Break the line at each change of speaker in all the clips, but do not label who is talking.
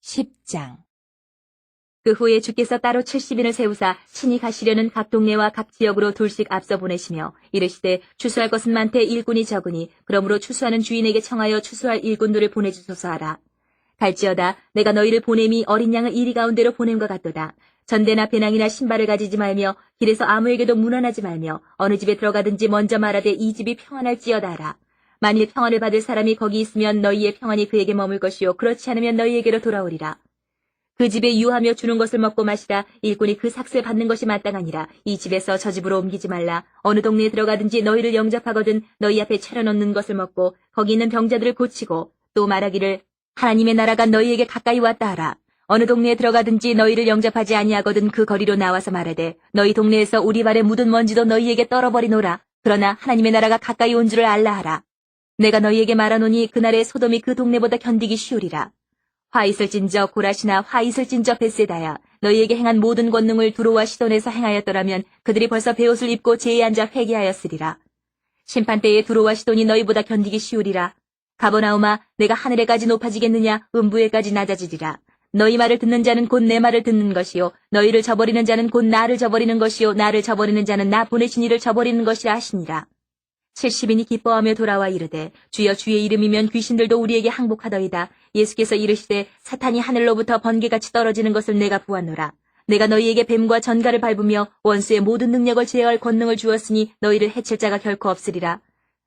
10장. 그 후에 주께서 따로 70인을 세우사 친히 가시려는 각 동네와 각 지역으로 둘씩 앞서 보내시며 이르시되 추수할 것은 많되 일꾼이 적으니 그러므로 추수하는 주인에게 청하여 추수할 일꾼들을 보내주소서 하라. 갈지어다 내가 너희를 보냄이 어린 양을 이리 가운데로 보냄과 같도다. 전대나 배낭이나 신발을 가지지 말며 길에서 아무에게도 문안하지 말며 어느 집에 들어가든지 먼저 말하되 이 집이 평안할지어다 하라. 만일 평안을 받을 사람이 거기 있으면 너희의 평안이 그에게 머물 것이요 그렇지 않으면 너희에게로 돌아오리라. 그 집에 유하며 주는 것을 먹고 마시다 일꾼이 그 삭슬 받는 것이 마땅하니라. 이 집에서 저 집으로 옮기지 말라. 어느 동네에 들어가든지 너희를 영접하거든 너희 앞에 차려놓는 것을 먹고 거기 있는 병자들을 고치고 또 말하기를 하나님의 나라가 너희에게 가까이 왔다 하라. 어느 동네에 들어가든지 너희를 영접하지 아니하거든 그 거리로 나와서 말하되 너희 동네에서 우리 발에 묻은 먼지도 너희에게 떨어버리노라. 그러나 하나님의 나라가 가까이 온 줄을 알라 하라. 내가 너희에게 말하노니 그날에 소돔이 그 동네보다 견디기 쉬우리라. 화 있을진저 고라시나 화 있을진저 벳세다야 너희에게 행한 모든 권능을 두로와 시돈에서 행하였더라면 그들이 벌써 베옷을 입고 제에 앉아 회개하였으리라. 심판때에 두로와 시돈이 너희보다 견디기 쉬우리라. 가버나움아 내가 하늘에까지 높아지겠느냐 음부에까지 낮아지리라. 너희 말을 듣는 자는 곧 내 말을 듣는 것이요 너희를 저버리는 자는 곧 나를 저버리는 것이요 나를 저버리는 자는 나 보내신 이를 저버리는 것이라 하시니라. 70인이 기뻐하며 돌아와 이르되 주여 주의 이름이면 귀신들도 우리에게 항복하더이다. 예수께서 이르시되 사탄이 하늘로부터 번개같이 떨어지는 것을 내가 보았노라. 내가 너희에게 뱀과 전갈을 밟으며 원수의 모든 능력을 제어할 권능을 주었으니 너희를 해칠 자가 결코 없으리라.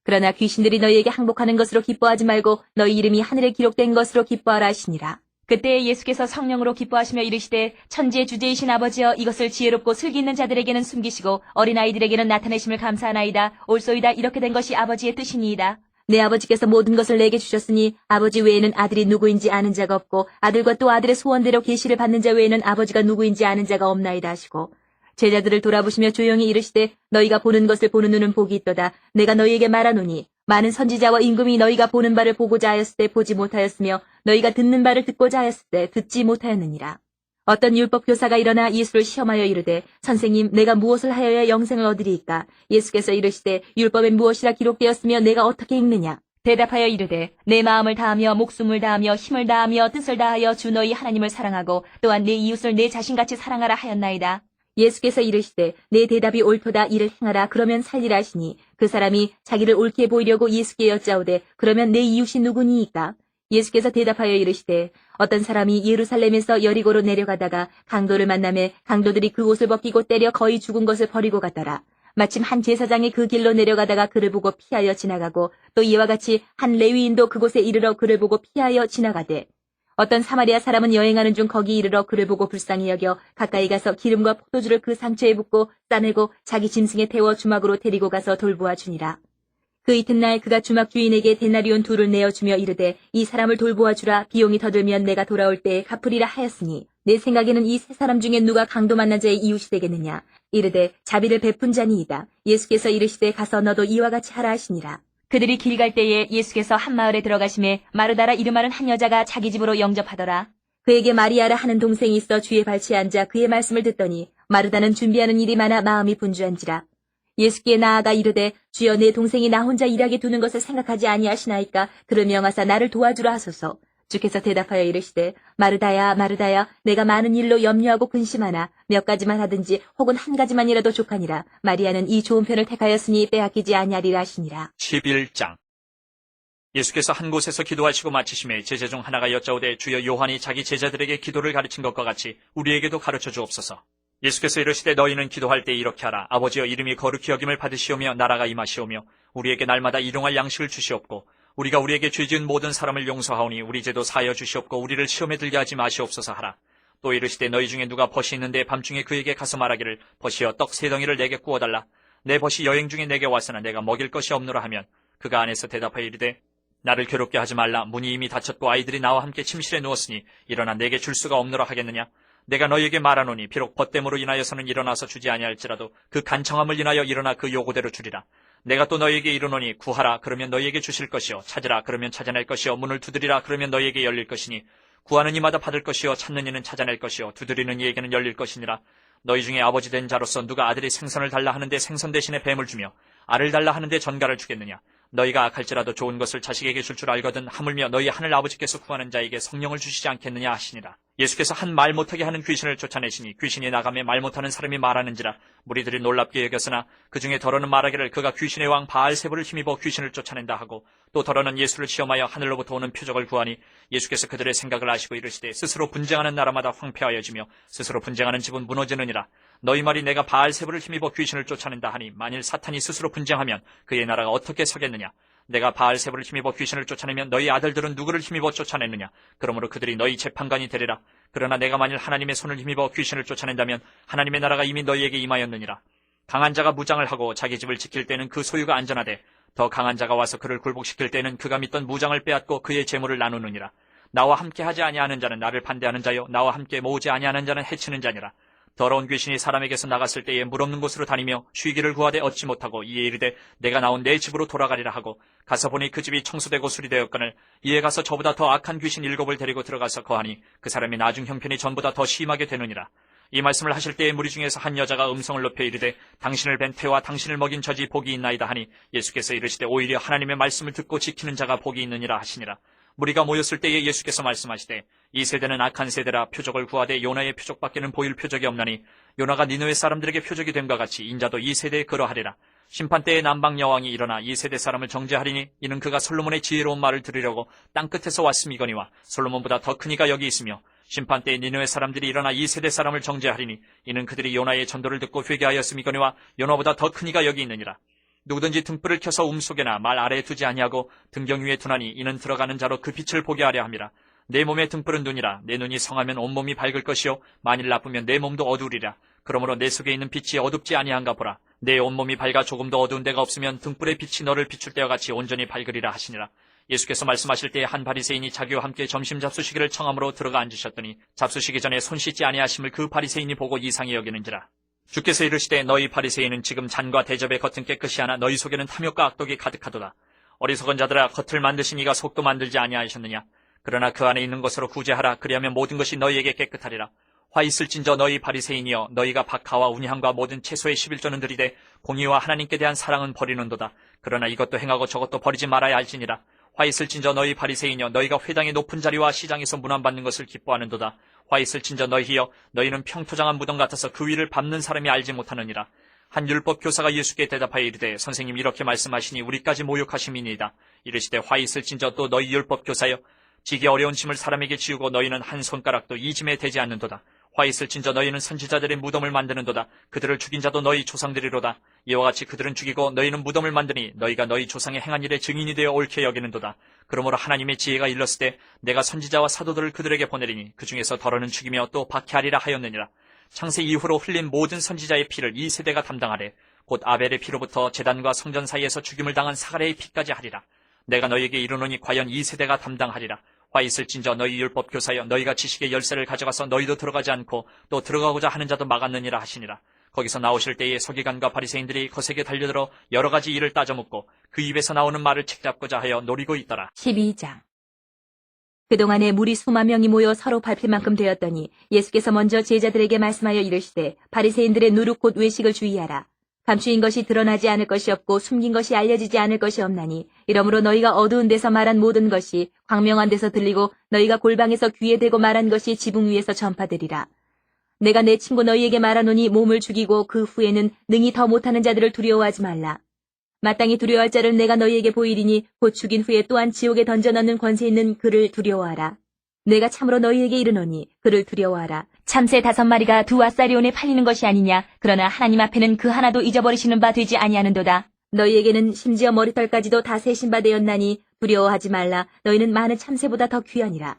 그러나 귀신들이 너희에게 항복하는 것으로 기뻐하지 말고 너희 이름이 하늘에 기록된 것으로 기뻐하라 하시니라. 그때 예수께서 성령으로 기뻐하시며 이르시되 천지의 주제이신 아버지여 이것을 지혜롭고 슬기 있는 자들에게는 숨기시고 어린아이들에게는 나타내심을 감사하나이다. 옳소이다. 이렇게 된 것이 아버지의 뜻이니이다. 내 아버지께서 모든 것을 내게 주셨으니 아버지 외에는 아들이 누구인지 아는 자가 없고 아들과 또 아들의 소원대로 계시를 받는 자 외에는 아버지가 누구인지 아는 자가 없나이다 하시고 제자들을 돌아보시며 조용히 이르시되 너희가 보는 것을 보는 눈은 복이 있도다. 내가 너희에게 말하노니 많은 선지자와 임금이 너희가 보는 바를 보고자 하였을 때 보지 못하였으며 너희가 듣는 바를 듣고자 하였을 때 듣지 못하였느니라. 어떤 율법 교사가 일어나 예수를 시험하여 이르되 선생님 내가 무엇을 하여야 영생을 얻으리이까? 예수께서 이르시되 율법엔 무엇이라 기록되었으며 내가 어떻게 읽느냐? 대답하여 이르되 내 마음을 다하며 목숨을 다하며 힘을 다하며 뜻을 다하여 주 너희 하나님을 사랑하고 또한 내 이웃을 내 자신같이 사랑하라 하였나이다. 예수께서 이르시되 내 대답이 옳도다 이를 행하라 그러면 살리라 하시니 그 사람이 자기를 옳게 보이려고 예수께 여짜오되 그러면 내 이웃이 누구니이까? 예수께서 대답하여 이르시되 어떤 사람이 예루살렘에서 여리고로 내려가다가 강도를 만나매 강도들이 그 옷을 벗기고 때려 거의 죽은 것을 버리고 갔더라. 마침 한 제사장이 그 길로 내려가다가 그를 보고 피하여 지나가고 또 이와 같이 한 레위인도 그곳에 이르러 그를 보고 피하여 지나가되 어떤 사마리아 사람은 여행하는 중 거기 이르러 그를 보고 불쌍히 여겨 가까이 가서 기름과 포도주를 그 상처에 붓고 싸매고 자기 짐승에 태워 주막으로 데리고 가서 돌보아 주니라. 그 이튿날 그가 주막 주인에게 데나리온 2를 내어주며 이르되 이 사람을 돌보아 주라. 비용이 더 들면 내가 돌아올 때에 갚으리라 하였으니 내 생각에는 이 세 사람 중에 누가 강도 만난 자의 이웃이 되겠느냐. 이르되 자비를 베푼 자니이다. 예수께서 이르시되 가서 너도 이와 같이 하라 하시니라. 그들이 길 갈 때에 예수께서 한 마을에 들어가심에 마르다라 이름하는 한 여자가 자기 집으로 영접하더라. 그에게 마리아라 하는 동생이 있어 주의 발치에 앉아 그의 말씀을 듣더니 마르다는 준비하는 일이 많아 마음이 분주한지라. 예수께 나아가 이르되 주여 내 동생이 나 혼자 일하게 두는 것을 생각하지 아니하시나이까? 그를 명하사 나를 도와주라 하소서. 주께서 대답하여 이르시되 마르다야 마르다야 내가 많은 일로 염려하고 근심하나 몇 가지만 하든지 혹은 한 가지만이라도 족하니라. 마리아는 이 좋은 편을 택하였으니 빼앗기지 아니하리라 하시니라.
11장. 예수께서 한 곳에서 기도하시고 마치심에 제자 중 하나가 여짜오되 주여 요한이 자기 제자들에게 기도를 가르친 것과 같이 우리에게도 가르쳐 주옵소서. 예수께서 이르시되 너희는 기도할 때 이렇게 하라. 아버지여 이름이 거룩히 여김을 받으시오며 나라가 임하시오며 우리에게 날마다 일용할 양식을 주시옵고 우리가 우리에게 죄 지은 모든 사람을 용서하오니 우리 죄도 사하여 주시옵고 우리를 시험에 들게 하지 마시옵소서 하라. 또 이르시되 너희 중에 누가 벗이 있는데 밤중에 그에게 가서 말하기를 벗이여 떡 3덩이를 내게 구워달라. 내 벗이 여행 중에 내게 왔으나 내가 먹일 것이 없노라 하면 그가 안에서 대답하여 이르되 나를 괴롭게 하지 말라. 문이 이미 닫혔고 아이들이 나와 함께 침실에 누웠으니 일어나 내게 줄 수가 없노라 하겠느냐. 내가 너희에게 말하노니 비록 벗됨으로 인하여서는 일어나서 주지 아니할지라도 그 간청함을 인하여 일어나 그 요구대로 주리라. 내가 또 너희에게 이르노니 구하라 그러면 너희에게 주실 것이요 찾으라 그러면 찾아낼 것이요 문을 두드리라 그러면 너희에게 열릴 것이니 구하는 이마다 받을 것이요 찾는 이는 찾아낼 것이요 두드리는 이에게는 열릴 것이니라. 너희 중에 아버지 된 자로서 누가 아들이 생선을 달라 하는데 생선 대신에 뱀을 주며 알을 달라 하는데 전갈을 주겠느냐. 너희가 악할지라도 좋은 것을 자식에게 줄 줄 알거든 하물며 너희 하늘 아버지께서 구하는 자에게 성령을 주시지 않겠느냐 하시니라. 예수께서 한 말 못하게 하는 귀신을 쫓아내시니 귀신이 나가며 말 못하는 사람이 말하는지라. 무리들이 놀랍게 여겼으나 그 중에 더러는 말하기를 그가 귀신의 왕 바알세불을 힘입어 귀신을 쫓아낸다 하고, 또 더러는 예수를 시험하여 하늘로부터 오는 표적을 구하니 예수께서 그들의 생각을 아시고 이르시되 스스로 분쟁하는 나라마다 황폐하여지며 스스로 분쟁하는 집은 무너지느니라. 너희 말이 내가 바알세불을 힘입어 귀신을 쫓아낸다 하니 만일 사탄이 스스로 분쟁하면 그의 나라가 어떻게 서겠느냐. 내가 바알세불을 힘입어 귀신을 쫓아내면 너희 아들들은 누구를 힘입어 쫓아내느냐. 그러므로 그들이 너희 재판관이 되리라. 그러나 내가 만일 하나님의 손을 힘입어 귀신을 쫓아낸다면 하나님의 나라가 이미 너희에게 임하였느니라. 강한 자가 무장을 하고 자기 집을 지킬 때는 그 소유가 안전하되 더 강한 자가 와서 그를 굴복시킬 때는 그가 믿던 무장을 빼앗고 그의 재물을 나누느니라. 나와 함께 하지 아니하는 자는 나를 반대하는 자요 나와 함께 모으지 아니하는 자는 해치는 자니라. 더러운 귀신이 사람에게서 나갔을 때에 물 없는 곳으로 다니며 쉬기를 구하되 얻지 못하고 이에 이르되 내가 나온 내 집으로 돌아가리라 하고 가서 보니 그 집이 청소되고 수리되었거늘 이에 가서 저보다 더 악한 귀신 7을 데리고 들어가서 거하니 그 사람의 나중 형편이 전보다 더 심하게 되느니라. 이 말씀을 하실 때에 무리 중에서 한 여자가 음성을 높여 이르되 당신을 뵌 태와 당신을 먹인 저지 복이 있나이다 하니 예수께서 이르시되 오히려 하나님의 말씀을 듣고 지키는 자가 복이 있느니라 하시니라. 무리가 모였을 때에 예수께서 말씀하시되 이 세대는 악한 세대라. 표적을 구하되 요나의 표적밖에는 보일 표적이 없나니 요나가 니느웨 사람들에게 표적이 됨과 같이 인자도 이 세대에 그러하리라. 심판때에 남방 여왕이 일어나 이 세대 사람을 정죄하리니 이는 그가 솔로몬의 지혜로운 말을 들으려고 땅끝에서 왔음이거니와 솔로몬보다 더 큰 이가 여기 있으며 심판때에 니느웨 사람들이 일어나 이 세대 사람을 정죄하리니 이는 그들이 요나의 전도를 듣고 회개하였음이거니와 요나보다 더 큰 이가 여기 있느니라. 누구든지 등불을 켜서 움속에나 말 아래에 두지 아니하고 등경 위에 두나니 이는 들어가는 자로 그 빛을 보게 하려 함이라. 내 몸의 등불은 눈이라. 내 눈이 성하면 온몸이 밝을 것이요 만일 나쁘면 내 몸도 어두우리라. 그러므로 내 속에 있는 빛이 어둡지 아니한가 보라. 내 온몸이 밝아 조금도 어두운 데가 없으면 등불의 빛이 너를 비출 때와 같이 온전히 밝으리라 하시니라. 예수께서 말씀하실 때에 한 바리새인이 자기와 함께 점심 잡수시기를 청함으로 들어가 앉으셨더니 잡수시기 전에 손 씻지 아니하심을 그 바리새인이 보고 이상히 여기는지라. 주께서 이르시되 너희 바리새인은 지금 잔과 대접의 겉은 깨끗이 하나 너희 속에는 탐욕과 악독이 가득하도다. 어리석은 자들아 겉을 만드신 이가 속도 만들지 아니하셨느냐. 그러나 그 안에 있는 것으로 구제하라. 그리하면 모든 것이 너희에게 깨끗하리라. 화 있을진저 너희 바리새인이여 너희가 박하와 운향과 모든 채소의 11조는 들이되 공의와 하나님께 대한 사랑은 버리는도다. 그러나 이것도 행하고 저것도 버리지 말아야 할지니라. 화 있을진저 너희 바리새인이여 너희가 회당의 높은 자리와 시장에서 문안받는 것을 기뻐하는도다. 화 있을진저 너희여 너희는 평토장한 무덤 같아서 그 위를 밟는 사람이 알지 못하느니라. 한 율법 교사가 예수께 대답하여 이르되 선생님 이렇게 말씀하시니 우리까지 모욕하심이니이다. 이르시되 화 있을진저 또 너희 율법 교사여 지기 어려운 짐을 사람에게 지우고 너희는 한 손가락도 이 짐에 대지 않는도다. 화 있을진저 너희는 선지자들의 무덤을 만드는도다. 그들을 죽인 자도 너희 조상들이로다. 이와 같이 그들은 죽이고 너희는 무덤을 만드니 너희가 너희 조상의 행한 일의 증인이 되어 옳게 여기는도다. 그러므로 하나님의 지혜가 일렀을 때 내가 선지자와 사도들을 그들에게 보내리니 그 중에서 더러는 죽이며 또 박해하리라 하였느니라. 창세 이후로 흘린 모든 선지자의 피를 이 세대가 담당하래. 곧 아벨의 피로부터 제단과 성전 사이에서 죽임을 당한 사가랴의 피까지 하리라. 내가 너희에게 이르노니 과연 이 세대가 담당하리라. 화 있을진저 너희 율법 교사여 너희가 지식의 열쇠를 가져가서 너희도 들어가지 않고 또 들어가고자 하는 자도 막았느니라 하시니라. 거기서 나오실 때에 서기관과 바리새인들이 거세게 달려들어 여러 가지 일을 따져묻고 그 입에서 나오는 말을 책잡고자 하여 노리고 있더라.
12장. 그동안에 무리 수만 명이 모여 서로 밟힐 만큼 되었더니 예수께서 먼저 제자들에게 말씀하여 이르시되 바리새인들의 누룩 곧 외식을 주의하라. 감추인 것이 드러나지 않을 것이 없고 숨긴 것이 알려지지 않을 것이 없나니 이러므로 너희가 어두운 데서 말한 모든 것이 광명한 데서 들리고 너희가 골방에서 귀에 대고 말한 것이 지붕 위에서 전파되리라. 내가 내 친구 너희에게 말하노니 몸을 죽이고 그 후에는 능히 더 못하는 자들을 두려워하지 말라. 마땅히 두려워할 자를 내가 너희에게 보이리니 곧 죽인 후에 또한 지옥에 던져넣는 권세 있는 그를 두려워하라. 내가 참으로 너희에게 이르노니 그를 두려워하라. 참새 5마리가 두 아사리온에 팔리는 것이 아니냐. 그러나 하나님 앞에는 그 하나도 잊어버리시는 바 되지 아니하는도다. 너희에게는 심지어 머리털까지도 다 세신 바 되었나니 두려워하지 말라. 너희는 많은 참새보다 더 귀하니라.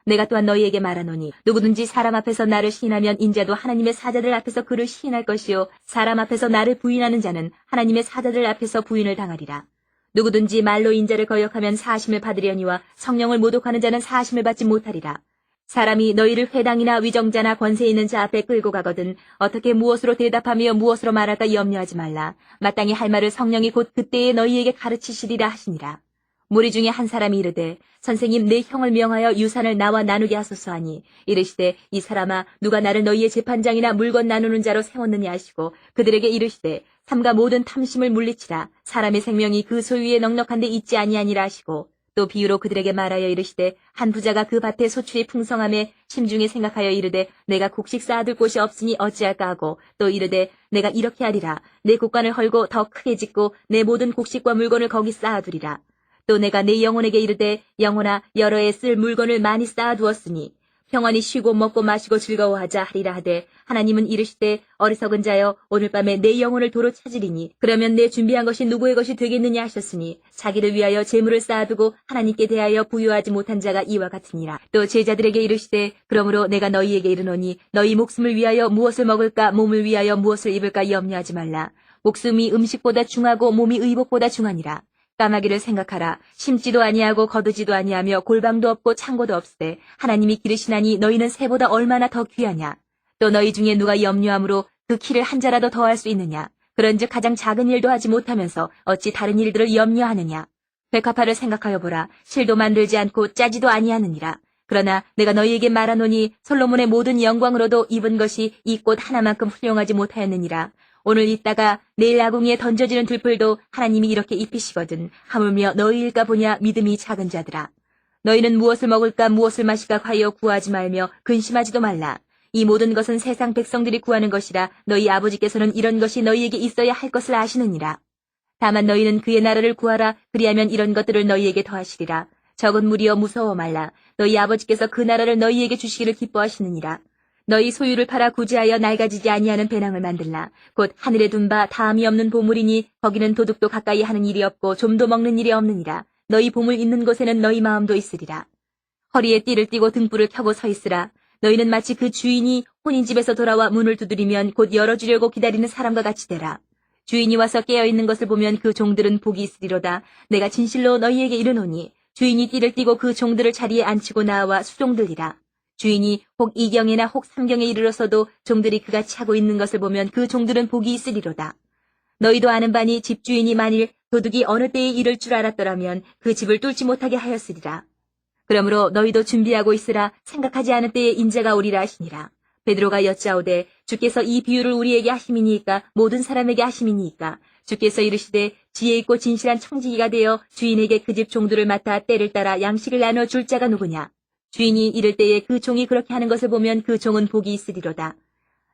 내가 또한 너희에게 말하노니 누구든지 사람 앞에서 나를 시인하면 인자도 하나님의 사자들 앞에서 그를 시인할 것이요 사람 앞에서 나를 부인하는 자는 하나님의 사자들 앞에서 부인을 당하리라. 누구든지 말로 인자를 거역하면 사하심을 받으려니와 성령을 모독하는 자는 사하심을 받지 못하리라. 사람이 너희를 회당이나 위정자나 권세 있는 자 앞에 끌고 가거든 어떻게 무엇으로 대답하며 무엇으로 말할까 염려하지 말라. 마땅히 할 말을 성령이 곧 그때에 너희에게 가르치시리라 하시니라. 무리 중에 한 사람이 이르되 선생님 내 형을 명하여 유산을 나와 나누게 하소서 하니 이르시되 이 사람아 누가 나를 너희의 재판장이나 물건 나누는 자로 세웠느냐 하시고 그들에게 이르시되 삼가 모든 탐심을 물리치라 사람의 생명이 그 소유에 넉넉한데 있지 아니하니라 하시고 또 비유로 그들에게 말하여 이르시되 한 부자가 그 밭에 소출이 풍성함에 심중에 생각하여 이르되 내가 곡식 쌓아둘 곳이 없으니 어찌할까 하고 또 이르되 내가 이렇게 하리라 내 곡간을 헐고 더 크게 짓고 내 모든 곡식과 물건을 거기 쌓아두리라 또 내가 내 영혼에게 이르되 영혼아 여러 해 쓸 물건을 많이 쌓아두었으니 평안히 쉬고 먹고 마시고 즐거워하자 하리라 하되 하나님은 이르시되 어리석은 자여 오늘 밤에 내 영혼을 도로 찾으리니 그러면 내 준비한 것이 누구의 것이 되겠느냐 하셨으니 자기를 위하여 재물을 쌓아두고 하나님께 대하여 부유하지 못한 자가 이와 같으니라. 또 제자들에게 이르시되 그러므로 내가 너희에게 이르노니 너희 목숨을 위하여 무엇을 먹을까 몸을 위하여 무엇을 입을까 염려하지 말라. 목숨이 음식보다 중하고 몸이 의복보다 중하니라. 까마귀를 생각하라. 심지도 아니하고 거두지도 아니하며 골방도 없고 창고도 없으되 하나님이 기르시나니 너희는 새보다 얼마나 더 귀하냐. 또 너희 중에 누가 염려함으로 그 키를 한 자라도 더할 수 있느냐. 그런즉 가장 작은 일도 하지 못하면서 어찌 다른 일들을 염려하느냐. 백합화를 생각하여 보라. 실도 만들지 않고 짜지도 아니하느니라. 그러나 내가 너희에게 말하노니 솔로몬의 모든 영광으로도 입은 것이 이 꽃 하나만큼 훌륭하지 못하였느니라. 오늘 있다가 내일 아궁이에 던져지는 들풀도 하나님이 이렇게 입히시거든. 하물며 너희일까 보냐 믿음이 작은 자들아. 너희는 무엇을 먹을까 무엇을 마실까 하여 구하지 말며 근심하지도 말라. 이 모든 것은 세상 백성들이 구하는 것이라 너희 아버지께서는 이런 것이 너희에게 있어야 할 것을 아시느니라. 다만 너희는 그의 나라를 구하라. 그리하면 이런 것들을 너희에게 더하시리라. 적은 무리여 무서워 말라. 너희 아버지께서 그 나라를 너희에게 주시기를 기뻐하시느니라. 너희 소유를 팔아 구제하여 낡아지지 아니하는 배낭을 만들라. 곧 하늘에 둔 바 다함이 없는 보물이니 거기는 도둑도 가까이 하는 일이 없고 좀도 먹는 일이 없느니라. 너희 보물 있는 곳에는 너희 마음도 있으리라. 허리에 띠를 띠고 등불을 켜고 서 있으라. 너희는 마치 그 주인이 혼인집에서 돌아와 문을 두드리면 곧 열어주려고 기다리는 사람과 같이 되라. 주인이 와서 깨어있는 것을 보면 그 종들은 복이 있으리로다. 내가 진실로 너희에게 이르노니 주인이 띠를 띠고 그 종들을 자리에 앉히고 나와 수종들이라. 주인이 혹 2경이나 혹 3경에 이르러서도 종들이 그같이 하고 있는 것을 보면 그 종들은 복이 있으리로다. 너희도 아는 바니 집주인이 만일 도둑이 어느 때에 이를 줄 알았더라면 그 집을 뚫지 못하게 하였으리라. 그러므로 너희도 준비하고 있으라. 생각하지 않은 때에 인자가 오리라 하시니라. 베드로가 여짜오되 주께서 이 비유를 우리에게 하심이니이까 모든 사람에게 하심이니이까. 주께서 이르시되 지혜 있고 진실한 청지기가 되어 주인에게 그 집 종들을 맡아 때를 따라 양식을 나눠 줄 자가 누구냐. 주인이 이를 때에 그 종이 그렇게 하는 것을 보면 그 종은 복이 있으리로다.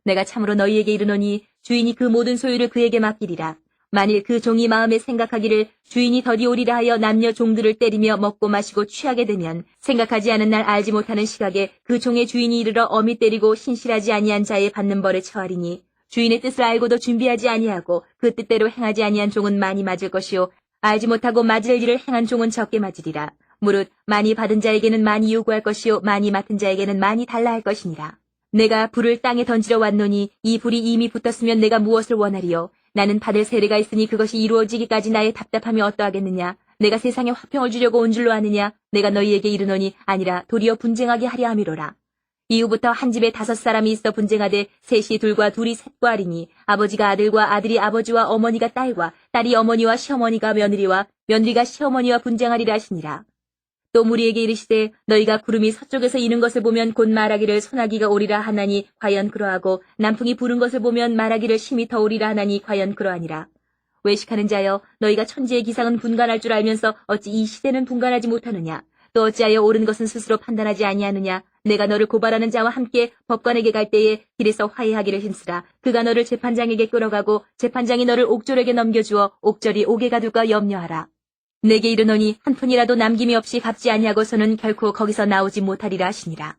내가 참으로 너희에게 이르노니 주인이 그 모든 소유를 그에게 맡기리라. 만일 그 종이 마음에 생각하기를 주인이 더디 오리라 하여 남녀 종들을 때리며 먹고 마시고 취하게 되면 생각하지 않은 날 알지 못하는 시각에 그 종의 주인이 이르러 엄히 때리고 신실하지 아니한 자에 받는 벌에 처하리니 주인의 뜻을 알고도 준비하지 아니하고 그 뜻대로 행하지 아니한 종은 많이 맞을 것이요 알지 못하고 맞을 일을 행한 종은 적게 맞으리라. 무릇 많이 받은 자에게는 많이 요구할 것이요 많이 맡은 자에게는 많이 달라 할 것이니라. 내가 불을 땅에 던지러 왔노니 이 불이 이미 붙었으면 내가 무엇을 원하리요. 나는 받을 세례가 있으니 그것이 이루어지기까지 나의 답답함이 어떠하겠느냐. 내가 세상에 화평을 주려고 온 줄로 아느냐. 내가 너희에게 이르노니 아니라 도리어 분쟁하게 하려 함이로라. 이후부터 한 집에 5사람이 있어 분쟁하되 셋이 둘과 둘이 셋과 하리니 아버지가 아들과 아들이 아버지와 어머니가 딸과 딸이 어머니와 시어머니가 며느리와 며느리가 시어머니와 분쟁하리라 하시니라. 또 무리에게 이르시되 너희가 구름이 서쪽에서 이는 것을 보면 곧 말하기를 소나기가 오리라 하나니 과연 그러하고 남풍이 부는 것을 보면 말하기를 심히 더 오리라 하나니 과연 그러하니라. 외식하는 자여 너희가 천지의 기상은 분간할 줄 알면서 어찌 이 시대는 분간하지 못하느냐. 또 어찌하여 옳은 것은 스스로 판단하지 아니하느냐. 내가 너를 고발하는 자와 함께 법관에게 갈 때에 길에서 화해하기를 힘쓰라. 그가 너를 재판장에게 끌어가고 재판장이 너를 옥졸에게 넘겨주어 옥졸이 옥에 가둘까 염려하라. 내게 이르노니 한 푼이라도 남김이 없이 갚지 아니하고서는 결코 거기서 나오지 못하리라 하시니라.